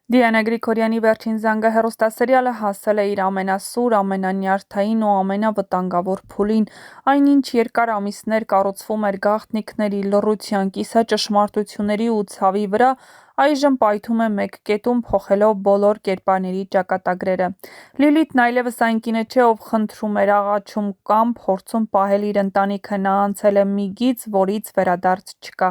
Դիանա Գրիգորյանի վերջին զանգը հեռուստասերիալը հասել է իր ամենասուր, ամենանյարդային ու ամենավտանգավոր փուլին, այնինչ երկար ամիսներ կառուցվում էր գաղտնիքների, լռության, կիսաճշմարտությունների ու ցավի վրա, այժմ պայթում է մեկ կետում, փոխելով բոլոր կերպարների ճակատագրերը։ Լիլիթն այլևս այն կինը չէ, ով խնդրում էր, աղաչում կամ փորձում պահել իր ընտանիքը, նա անցել է մի գիծ, որից վերադարձ չկա։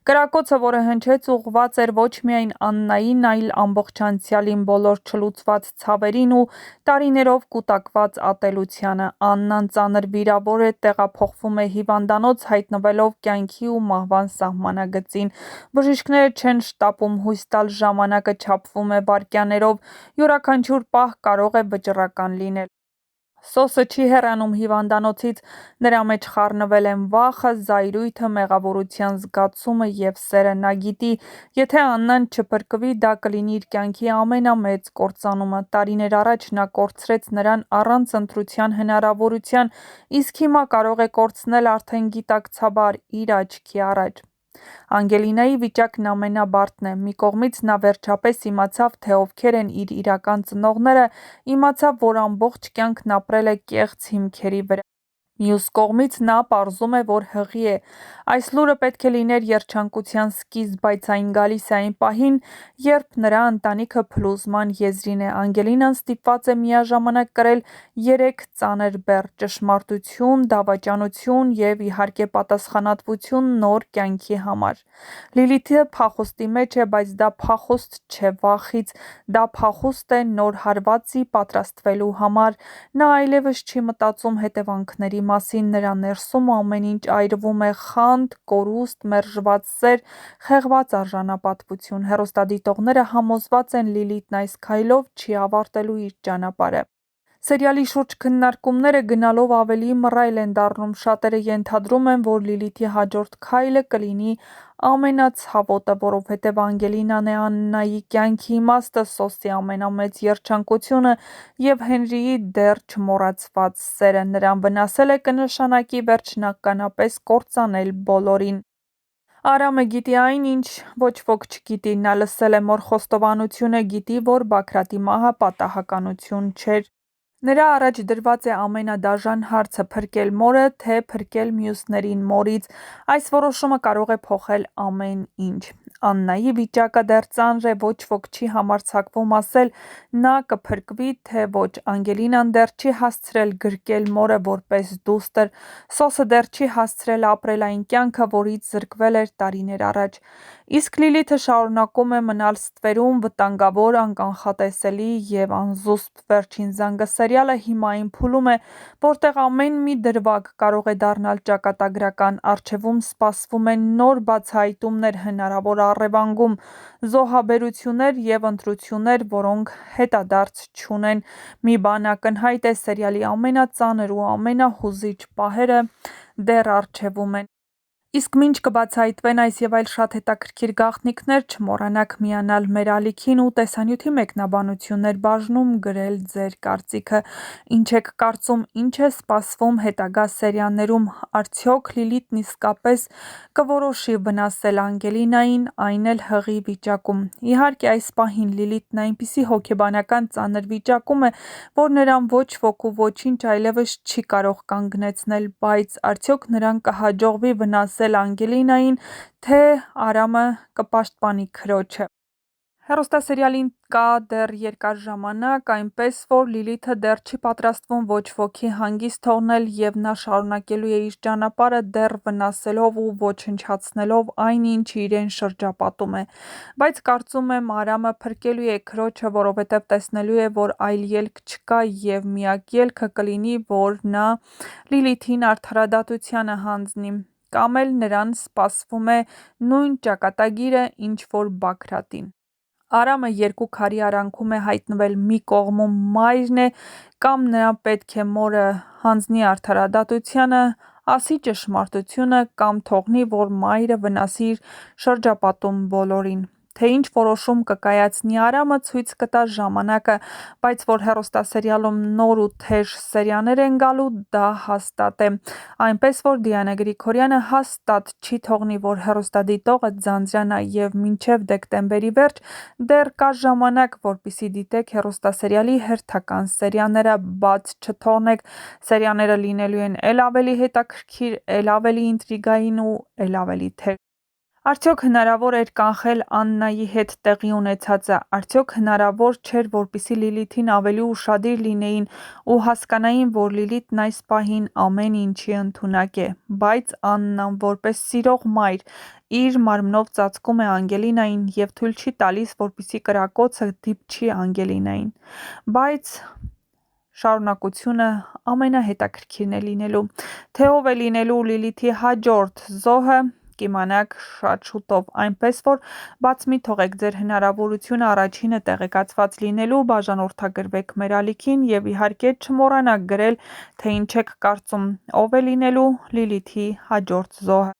Կրակոցը, որը հնչեց, ուղղված էր ոչ միայն Աննային, այլ ամբողջ անցյալին, բոլոր չլուծված ցավերին ու տարիներով կուտակված ատելությանը։ Աննան ծանր վիրավոր է, տեղափոխվում է հիվանդանոց, հայտնվելով կյանքի ու մահվան սահմանագծին։ Բժիշկները չեն շտապում հույս տալ, ժամանակը չափվում է վայրկյաններով, յուրաքանչյուր պահ կարող է վճռական լինել։ Սոսը չի հեռանում հիվանդանոցից, նրա մեջ խառնվել են վախը, զայրույթը, մեղավորության զգացումը և սերը։ Նա գիտի, եթե Աննան չփրկվի, դա կլինի իր կյանքի ամենամեծ կործանումը։ Տարիներ առաջ նա կորցրեց նրան առանց ընտրության հնարավորության, իսկ հիմա կարող է կորցնել արդեն գիտակցաբար, իր աչքի առաջ։ Անգելինայի վիճակն ամենաբարդն է։ Մի կողմից նա վերջապես իմացավ, թե ովքեր են իր իրական ծնողները, իմացավ, որ ամբողջ կյանքն ապրել է կեղծ հիմքերի վրա։ Մյուս կողմից նա պարզում է, որ հղի է։ Այս լուրը պետք է լիներ երջանկության սկիզբ, բայց այն գալիս է այն պահին, երբ նրա ընտանիքը փլուզման եզրին է։ Անգելինան ստիպված է միաժամանակ կրել երեք ծանր բեռ՝ ճշմարտություն, դավաճանություն և, իհարկե, պատասխանատվություն նոր կյանքի համար։ Լիլիթը փախուստի մեջ է, բայց դա փախուստ չէ վախից, դա փախուստ է նոր հարվածի պատրաստվելու համար։ Նա այլևս չի մտածում հետևանքների մասին, նրա ներսում ամեն ինչ այրվում է՝ խանդ, կորուստ, մերժված սեր, խեղված արժանապատվություն։ Հեռուստադիտողները համոզված են՝ Լիլիթն այս քայլով չի ավարտելու իր ճանապարհը։ Սերիալի շուրջ քննարկումները գնալով ավելի մռայլ են դառնում։ Շատերը ենթադրում են, որ Լիլիթի հաջորդ քայլը կլինի ամենացավոտը, որովհետև Անգելինան է Աննայի կյանքի իմաստը, Սոսի ամենամեծ երջանկությունը և Հենրիի դեռ չմոռացված սերը։ Նրան վնասելը կնշանակի վերջնականապես կործանել բոլորին։ Արամը գիտի այն, ինչ ոչ ոք չգիտի։ Նա լսել է մոր խոստովանությունը, գիտի, որ Բագրատի մահը պատահականություն չէր։ Նրա առաջ դրված է ամենադաժան հարցը՝ փրկել մորը, թե փրկել մյուսներին մորից։ Այս որոշումը կարող է փոխել ամեն ինչ։ Աննայի վիճակը դեռ ծանր է, ոչ ոք չի համարձակվում ասել՝ նա կփրկվի, թե ոչ։ Անգելինան դեռ չի հասցրել գրկել մորը որպես դուստր։ Սոսը դեռ չի հասցրել ապրել այն կյանքը, որից զրկվել էր տարիներ առաջ։ Իսկ Լիլիթը շարունակում է մնալ ստվերում, վտանգավոր, անկանխատեսելի և անզուսպ։ Վերջին զանգը սերիալը հիմա այն փուլում է, որտեղ ամեն մի դրվագ կարող է դառնալ ճակատագրական։ Առջևում սպասվում են նոր բացահայտումներ, հնարավոր առևանգում, զոհաբերություններ և ընտրություններ, որոնք հետադարձ չունեն։ Մի բան ակնհայտ է՝ սերիալի ամենածանր ու ամենահուզիչ պահերը դեռ առջևում են։ Իսկ մինչ կբացահայտվեն այս և այլ շատ հետաքրքիր գաղտնիքներ, չմոռանաք միանալ մեր ալիքին ու տեսանյութի մեկնաբանություններ բաժնում գրել ձեր կարծիքը։ Ինչ եք կարծում, ինչ է սպասվում հետագա սերիաներում, արդյոք Լիլիթն իսկապես կորոշի վնասել Անգելինային, այն էլ հղի վիճակում։ Իհարկե, այս պահին Լիլիթն այնպիսի հոգեբանական ծանր վիճակում է, որ նրան ոչ ոք ու ոչինչ այլևս չի կարող կանգնեցնել, բայց արդյոք նրան կհաջողվի վնասել Անգելինային, թե Արամը կպաշտպանի քրոջը։ Հեռուստասերիալին կա դեռ երկար ժամանակ, այնպես որ Լիլիթը դեռ չի պատրաստվում ոչ ոքի հանգիստ թողնել, և նա շարունակելու է իր ճանապարհը՝ դեռ վնասելով ու ոչնչացնելով այն, ինչը իրեն շրջապատում է։ Բայց կարծում եմ, Արամը փրկելու է քրոջը, որովհետև տեսնելու է, որ այլ ելք չկա, և միակ ելքը կլինի, որ նա Լիլիթին արդարադատությանը հանձնի։ Կամ էլ նրան սպասվում է նույն ճակատագիրը, ինչ որ Բագրատին։ Արամը երկու քարի արանքում է հայտնվել՝ մի կողմում մայրն է, կամ նրան պետք է մորը հանձնի արդարադատությանը, ասի ճշմարտությունը, կամ թողնի, որ մայրը վնասի իր շրջապատում բոլորին։ Թե ինչ որոշում կկայացնի Արամը, ցույց կտա ժամանակը, բայց որ հեռուստասերիալում նոր ու թեժ սերիաներ են գալու, դա հաստատ է։ Այնպես որ Դիանա Գրիգորյանը հաստատ չի թողնի, որ հեռուստադիտողը ձանձրանա, և մինչև դեկտեմբերի վերջ դեռ կա ժամանակ, որպեսզի դիտեք հեռուստասերիալի հերթական սերիաները, բաց չթողնեք, սերիաները լինելու են էլ ավելի հետաքրքիր, էլ ավելի ինտրիգային ու էլ ավելի թեժ։ Արդյոք հնարավոր էր կանխել Աննայի հետ տեղի ունեցածը, արդյոք հնարավոր չէր, որպեսզի Լիլիթին ավելի ուշադիր լինեին ու հասկանային, որ Լիլիթն այս պահին ամեն ինչի ընդունակ է, բայց Աննան որպես սիրող մայր իր մարմնով ծածկում է Անգելինային և թույլ չի տալիս, որպեսզի կրակոցը դիպչի Անգելինային։ Բայց շարունակությունը ամենահետաքրքիրն է լինելու։ Թե ով է լինելու Լիլիթի հաջորդ զոհը, կիմանաք շատ շուտով, այնպես որ բաց մի թողեք ձեր հնարավորությունը առաջինը տեղեկացված լինելու, բաժանորդագրվեք մեր ալիքին և իհարկե չմոռանաք գրել, թե ինչ եք կարծում, ով է լինելու Լիլիթի հաջորդ զոհը։